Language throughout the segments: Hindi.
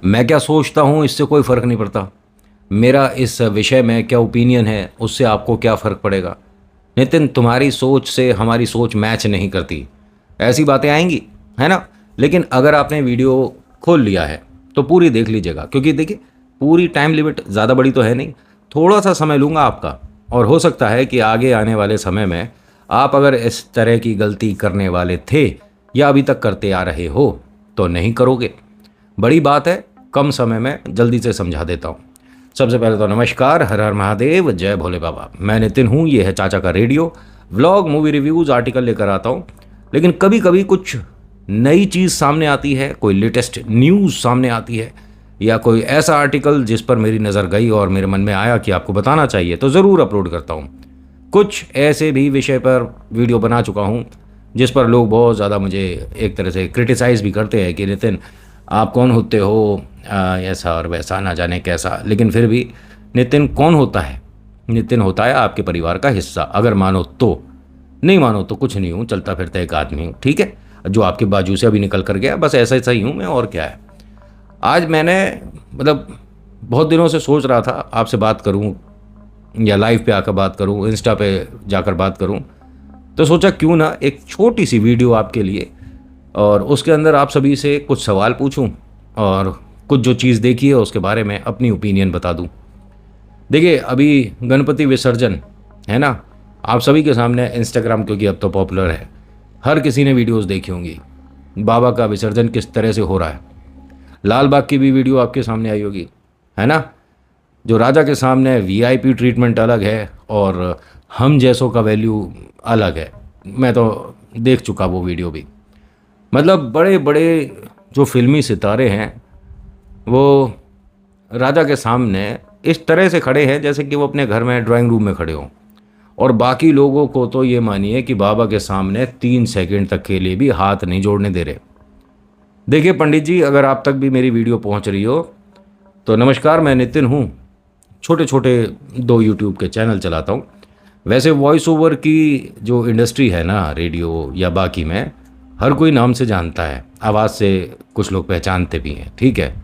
मैं क्या सोचता हूँ इससे कोई फ़र्क नहीं पड़ता। मेरा इस विषय में क्या ओपिनियन है उससे आपको क्या फ़र्क पड़ेगा। नितिन, तुम्हारी सोच से हमारी सोच मैच नहीं करती, ऐसी बातें आएंगी, है ना। लेकिन अगर आपने वीडियो खोल लिया है तो पूरी देख लीजिएगा, क्योंकि देखिए पूरी टाइम लिमिट ज़्यादा बड़ी तो है नहीं, थोड़ा सा समय लूँगा आपका। और हो सकता है कि आगे आने वाले समय में आप अगर इस तरह की गलती करने वाले थे या अभी तक करते आ रहे हो तो नहीं करोगे। बड़ी बात है, कम समय में जल्दी से समझा देता हूँ। सबसे पहले तो नमस्कार, हर हर महादेव, जय भोले बाबा। मैं नितिन हूँ, ये है चाचा का radio. Vlog, movie reviews, article लेकर आता हूँ। लेकिन कभी कभी कुछ नई चीज़ सामने आती है, कोई लेटेस्ट न्यूज़ सामने आती है, या कोई ऐसा आर्टिकल जिस पर मेरी नज़र गई और मेरे मन में आया कि आपको बताना चाहिए, तो ज़रूर अपलोड करता हूँ। कुछ ऐसे भी विषय पर वीडियो बना चुका हूँ जिस पर लोग बहुत ज़्यादा मुझे एक तरह से क्रिटिसाइज़ भी करते हैं कि नितिन आप कौन होते हो, ऐसा और वैसा, ना जाने कैसा। लेकिन फिर भी नितिन कौन होता है? नितिन होता है आपके परिवार का हिस्सा, अगर मानो तो। नहीं मानो तो कुछ नहीं हूँ, चलता फिरता एक आदमी हूँ, ठीक है, जो आपके बाजू से अभी निकल कर गया, बस ऐसा ही सही हूँ मैं, और क्या है। आज मैंने मतलब बहुत दिनों से सोच रहा था आपसे बात करूं, या लाइव पे आकर बात करूं, इंस्टा पे जाकर बात करूं, तो सोचा क्यों ना एक छोटी सी वीडियो आपके लिए, और उसके अंदर आप सभी से कुछ सवाल पूछूं और कुछ जो चीज़ देखी है उसके बारे में अपनी ओपिनियन बता दूं। देखिए अभी गणपति विसर्जन है ना, आप सभी के सामने इंस्टाग्राम, क्योंकि अब तो पॉपुलर है, हर किसी ने वीडियोस देखी होंगी बाबा का विसर्जन किस तरह से हो रहा है। लाल बाग की भी वीडियो आपके सामने आई होगी, है ना। जो राजा के सामने वीआईपी ट्रीटमेंट अलग है और हम जैसों का वैल्यू अलग है। मैं तो देख चुका वो वीडियो भी। मतलब बड़े बड़े जो फिल्मी सितारे हैं वो राजा के सामने इस तरह से खड़े हैं जैसे कि वो अपने घर में ड्राइंग रूम में खड़े हों, और बाकी लोगों को तो ये मानिए कि बाबा के सामने 3 सेकंड तक के लिए भी हाथ नहीं जोड़ने दे रहे। देखिए पंडित जी, अगर आप तक भी मेरी वीडियो पहुंच रही हो तो नमस्कार, मैं नितिन हूं। छोटे छोटे 2 यूट्यूब के चैनल चलाता हूं। वैसे वॉइस ओवर की जो इंडस्ट्री है ना, रेडियो या बाकी में, हर कोई नाम से जानता है, आवाज़ से कुछ लोग पहचानते भी हैं, ठीक है।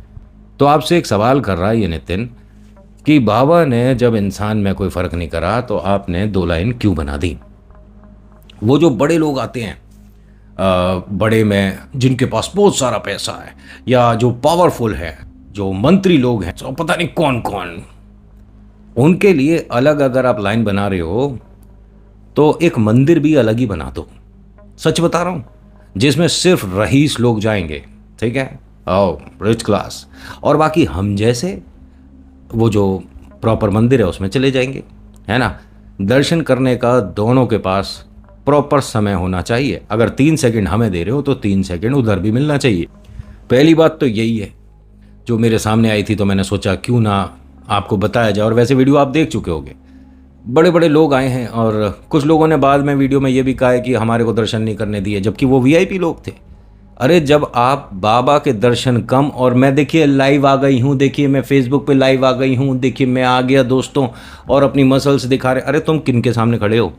तो आपसे एक सवाल कर रहा है ये नितिन, कि बाबा ने जब इंसान में कोई फ़र्क नहीं करा तो आपने 2 लाइन क्यों बना दी? वो जो बड़े लोग आते हैं, बड़े में जिनके पास बहुत सारा पैसा है, या जो पावरफुल है, जो मंत्री लोग हैं, तो पता नहीं कौन कौन, उनके लिए अलग अगर आप लाइन बना रहे हो तो एक मंदिर भी अलग ही बना दो। सच बता रहा हूँ, जिसमें सिर्फ रईस लोग जाएंगे, ठीक है, ओ रिच क्लास, और बाकी हम जैसे वो जो प्रॉपर मंदिर है उसमें चले जाएंगे, है ना। दर्शन करने का दोनों के पास प्रॉपर समय होना चाहिए। अगर 3 सेकंड हमें दे रहे हो तो 3 सेकंड उधर भी मिलना चाहिए। पहली बात तो यही है जो मेरे सामने आई थी, तो मैंने सोचा क्यों ना आपको बताया जाए। और वैसे वीडियो आप देख चुके होंगे, बड़े बड़े लोग आए हैं, और कुछ लोगों ने बाद में वीडियो में ये भी कहा है कि हमारे को दर्शन नहीं करने दिए, जबकि वो वीआईपी लोग थे। अरे जब आप बाबा के दर्शन कम, और मैं देखिए लाइव आ गई हूँ, देखिए मैं फेसबुक पे लाइव आ गई हूँ, देखिए मैं आ गया दोस्तों, और अपनी मसल्स दिखा रहे। अरे तुम किन के सामने खड़े हो?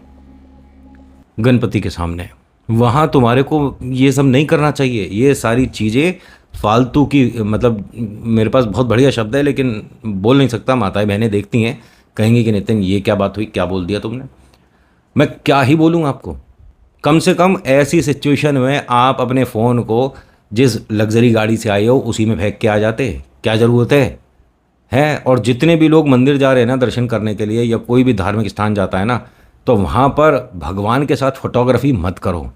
गणपति के सामने। वहाँ तुम्हारे को ये सब नहीं करना चाहिए, ये सारी चीज़ें फालतू की। मतलब मेरे पास बहुत बढ़िया शब्द है लेकिन बोल नहीं सकता, माताएं बहनें देखती हैं, कहेंगी कि नितिन ये क्या बात हुई, क्या बोल दिया तुमने। मैं क्या ही बोलूँ आपको। कम से कम ऐसी सिचुएशन में आप अपने फ़ोन को जिस लग्जरी गाड़ी से आए हो उसी में फेंक के आ जाते, क्या ज़रूरत है। और जितने भी लोग मंदिर जा रहे हैं ना दर्शन करने के लिए, या कोई भी धार्मिक स्थान जाता है ना, तो वहाँ पर भगवान के साथ फोटोग्राफी मत करो।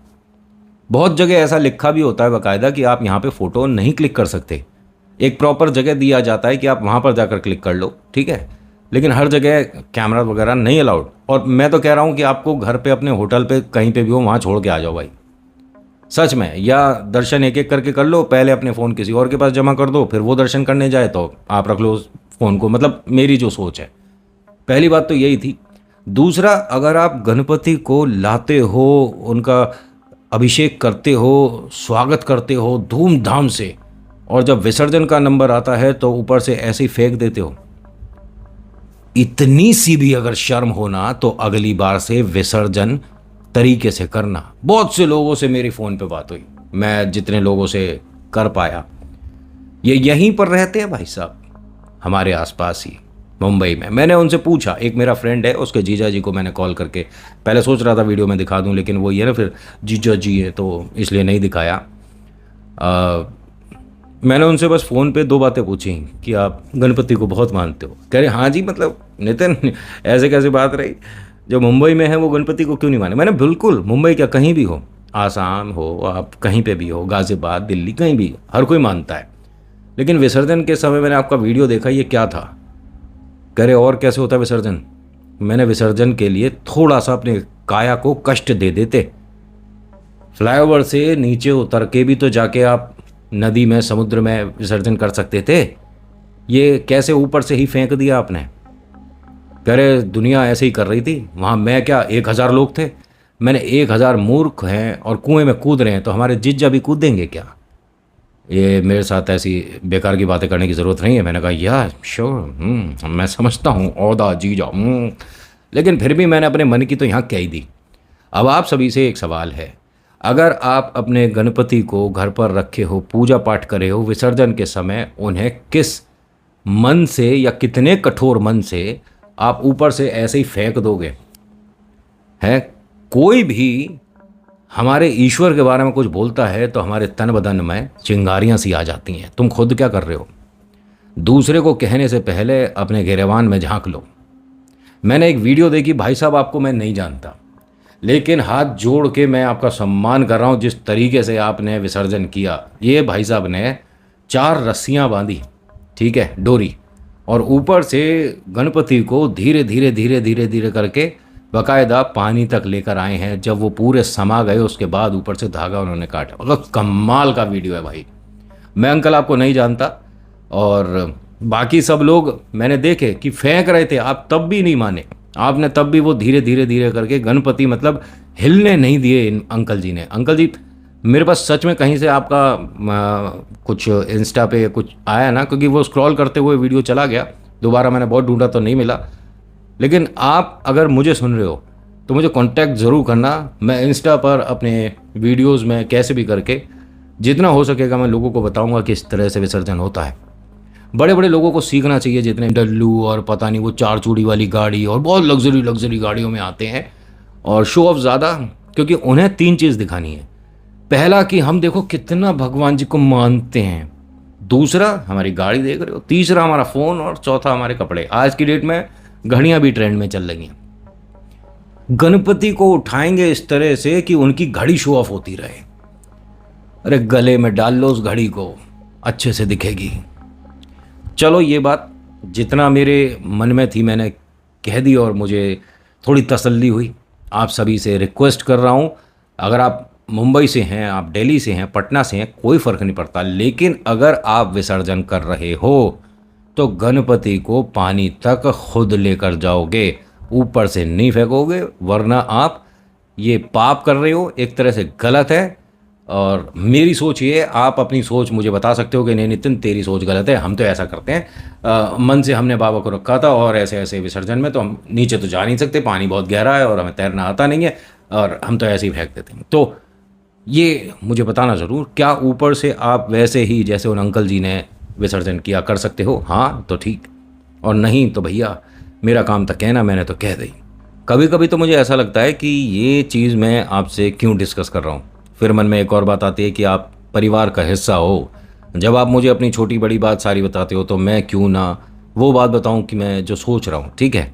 बहुत जगह ऐसा लिखा भी होता है बाकायदा कि आप यहाँ पे फ़ोटो नहीं क्लिक कर सकते। एक प्रॉपर जगह दिया जाता है कि आप वहाँ पर जाकर क्लिक कर लो, ठीक है, लेकिन हर जगह कैमरा वगैरह नहीं अलाउड। और मैं तो कह रहा हूँ कि आपको घर पे, अपने होटल पे, कहीं पे भी हो, वहाँ छोड़ के आ जाओ भाई, सच में। या दर्शन एक एक करके कर लो, पहले अपने फ़ोन किसी और के पास जमा कर दो, फिर वो दर्शन करने जाए तो आप रख लो उस फ़ोन को। मतलब मेरी जो सोच है, पहली बात तो यही थी। दूसरा, अगर आप गणपति को लाते हो, उनका अभिषेक करते हो, स्वागत करते हो धूमधाम से, और जब विसर्जन का नंबर आता है तो ऊपर से ऐसे ही फेंक देते हो, इतनी सी भी अगर शर्म होना तो अगली बार से विसर्जन तरीके से करना। बहुत से लोगों से मेरी फ़ोन पे बात हुई, मैं जितने लोगों से कर पाया, ये यहीं पर रहते हैं भाई साहब, हमारे आसपास ही मुंबई में। मैंने उनसे पूछा, एक मेरा फ्रेंड है, उसके जीजा जी को मैंने कॉल करके, पहले सोच रहा था वीडियो में दिखा दूं, लेकिन वो ये ना फिर जीजा जी है तो इसलिए नहीं दिखाया। मैंने उनसे बस फ़ोन पे दो बातें पूछी कि आप गणपति को बहुत मानते हो। कह रहे हाँ जी, मतलब नितिन ऐसे कैसे बात रही, जो मुंबई में है वो गणपति को क्यों नहीं माने। मैंने बिल्कुल, मुंबई क्या कहीं भी हो, आसाम हो, आप कहीं पे भी हो, गाज़ियाबाद, दिल्ली, कहीं भी हर कोई मानता है। लेकिन विसर्जन के समय मैंने आपका वीडियो देखा, ये क्या था। कह रहे और कैसे होता है विसर्जन। मैंने विसर्जन के लिए थोड़ा सा अपने काया को कष्ट दे देते, फ्लाईओवर से नीचे उतर के भी तो जाके आप नदी में, समुद्र में विसर्जन कर सकते थे। ये कैसे ऊपर से ही फेंक दिया आपने। कह रहे दुनिया ऐसे ही कर रही थी वहाँ, मैं क्या 1000 लोग थे। मैंने 1000 मूर्ख हैं और कुएं में कूद रहे हैं, तो हमारे जीजा भी कूदेंगे क्या। ये मेरे साथ ऐसी बेकार की बातें करने की ज़रूरत नहीं है। मैंने कहा यार श्योर, मैं समझता हूँ ओदा जीजा, लेकिन फिर भी मैंने अपने मन की तो यहाँ कह ही दी। अब आप सभी से एक सवाल है, अगर आप अपने गणपति को घर पर रखे हो, पूजा पाठ करे हो, विसर्जन के समय उन्हें किस मन से या कितने कठोर मन से आप ऊपर से ऐसे ही फेंक दोगे। है कोई भी हमारे ईश्वर के बारे में कुछ बोलता है तो हमारे तन बदन में चिंगारियां सी आ जाती हैं। तुम खुद क्या कर रहे हो, दूसरे को कहने से पहले अपने गिरेबान में झांक लो। मैंने एक वीडियो देखी, भाई साहब आपको मैं नहीं जानता, लेकिन हाथ जोड़ के मैं आपका सम्मान कर रहा हूँ जिस तरीके से आपने विसर्जन किया। ये भाई साहब ने 4 रस्सियाँ बांधी, ठीक है, डोरी, और ऊपर से गणपति को धीरे धीरे धीरे धीरे धीरे करके बाकायदा पानी तक लेकर आए हैं। जब वो पूरे समा गए उसके बाद ऊपर से धागा उन्होंने काटा। मतलब कमाल का वीडियो है भाई। मैं अंकल आपको नहीं जानता, और बाकी सब लोग मैंने देखे कि फेंक रहे थे, आप तब भी नहीं माने। आपने तब भी वो धीरे धीरे धीरे करके गणपति मतलब हिलने नहीं दिए इन अंकल जी ने। अंकल जी मेरे पास सच में कहीं से आपका कुछ इंस्टा पे कुछ आया ना, क्योंकि वो स्क्रॉल करते हुए वीडियो चला गया, दोबारा मैंने बहुत ढूंढा तो नहीं मिला। लेकिन आप अगर मुझे सुन रहे हो तो मुझे कांटेक्ट ज़रूर करना। मैं इंस्टा पर अपने वीडियोस में कैसे भी करके जितना हो सकेगा मैं लोगों को बताऊंगा कि इस तरह से विसर्जन होता है। बड़े बड़े लोगों को सीखना चाहिए, जितने डल्लू और पता नहीं वो 4 चूड़ी वाली गाड़ी और बहुत लग्जरी गाड़ियों में आते हैं और शो ऑफ ज़्यादा, क्योंकि उन्हें 3 चीज़ दिखानी है। पहला कि हम देखो कितना भगवान जी को मानते हैं, दूसरा हमारी गाड़ी देख रहे हो, तीसरा हमारा फ़ोन, और चौथा हमारे कपड़े। आज की डेट में घड़ियां भी ट्रेंड में चल रही हैं। गणपति को उठाएंगे इस तरह से कि उनकी घड़ी शो ऑफ होती रहे। अरे गले में डाल लो उस घड़ी को, अच्छे से दिखेगी। चलो ये बात जितना मेरे मन में थी मैंने कह दी और मुझे थोड़ी तसल्ली हुई। आप सभी से रिक्वेस्ट कर रहा हूँ, अगर आप मुंबई से हैं, आप दिल्ली से हैं, पटना से हैं, कोई फ़र्क नहीं पड़ता, लेकिन अगर आप विसर्जन कर रहे हो तो गणपति को पानी तक खुद लेकर जाओगे, ऊपर से नहीं फेंकोगे, वरना आप ये पाप कर रहे हो, एक तरह से गलत है। और मेरी सोच ये, आप अपनी सोच मुझे बता सकते हो कि नहीं नितिन तेरी सोच गलत है, हम तो ऐसा करते हैं, मन से हमने बाबा को रखा था और ऐसे ऐसे विसर्जन में तो हम नीचे तो जा नहीं सकते, पानी बहुत गहरा है और हमें तैरना आता नहीं है और हम तो ऐसे ही फेंक देते हैं। तो ये मुझे बताना ज़रूर, क्या ऊपर से आप वैसे ही जैसे उन अंकल जी ने विसर्जन किया कर सकते हो? हाँ तो ठीक, और नहीं तो भैया मेरा काम था कहना, मैंने तो कह दी। कभी कभी तो मुझे ऐसा लगता है कि ये चीज़ मैं आपसे क्यों डिस्कस कर रहा हूँ। फिर मन में एक और बात आती है कि आप परिवार का हिस्सा हो, जब आप मुझे अपनी छोटी बड़ी बात सारी बताते हो तो मैं क्यों ना वो बात बताऊँ कि मैं जो सोच रहा हूँ, ठीक है।